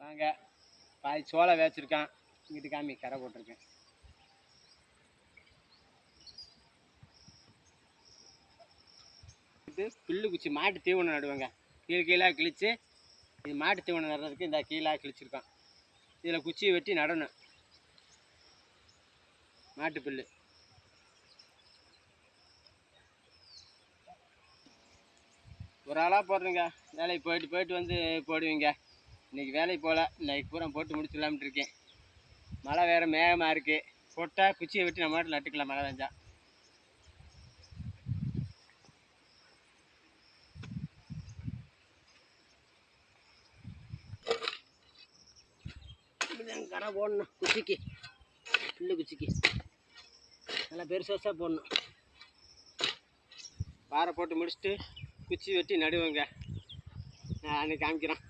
வாங்க. பாதி சோளம் வேச்சிருக்கான். இங்கிட்டு காமி கரை போட்டிருக்கேன். இது புல்லு குச்சி மாட்டு தீவனம் நடுவாங்க. கீழாக கிழிச்சு இது மாட்டு தீவனம் நடுறதுக்கு இந்த கீழாக கிழிச்சிருக்கான். இதில் குச்சியை வெட்டி நடணும். மாட்டு புல்லு ஒரு ஆளாக போடுறேங்க. வேலைக்கு போயிட்டு வந்து போடுவீங்க. இன்றைக்கி வேலைக்கு போகல. இன்றைக்கி பூரா போட்டு முடிச்சிடலாம்னு இருக்கேன். மழை வேறு மேகமாக இருக்குது. போட்டால் குச்சியை வெட்டி நம்ம மாட்டு நட்டுக்கலாம். மழை பெஞ்சா கரை போடணும். குச்சிக்கு புல்லு குச்சிக்கு நல்லா பெருசாக போடணும். பாறை போட்டு முடிச்சுட்டு குச்சி வெட்டி நடுவேங்க. நான் அன்றைக்கி காமிக்கிறேன்.